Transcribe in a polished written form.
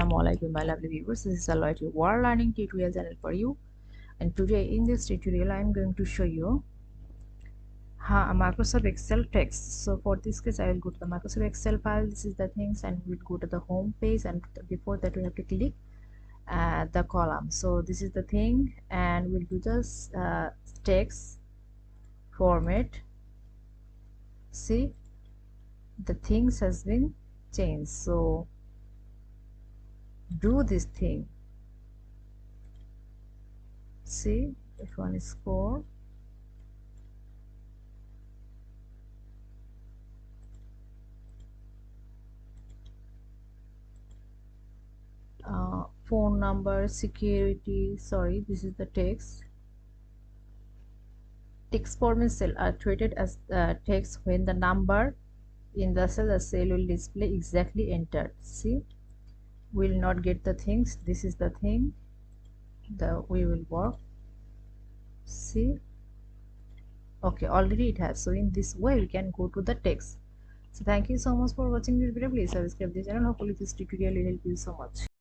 Assalamualaikum my lovely viewers, this is Aloy, your world learning tutorial channel for you, and today in this tutorial I am going to show you how Microsoft Excel text. So for this case I will go to the Microsoft Excel file. This is the things, and we'll go to the home page, and before that we have to click the column. So this is the thing, and we'll do this text format. See, the things has been changed. So do this thing. See, if one is score, phone number, security, sorry, this is the text. Text format cell are treated as text when the number in the cell will display exactly entered. See, we will not get the things. This is the thing we will work. See, okay, already it has. So in this way we can go to the text. So thank you so much for watching this video. Please subscribe this channel. Hopefully this tutorial will help you so much.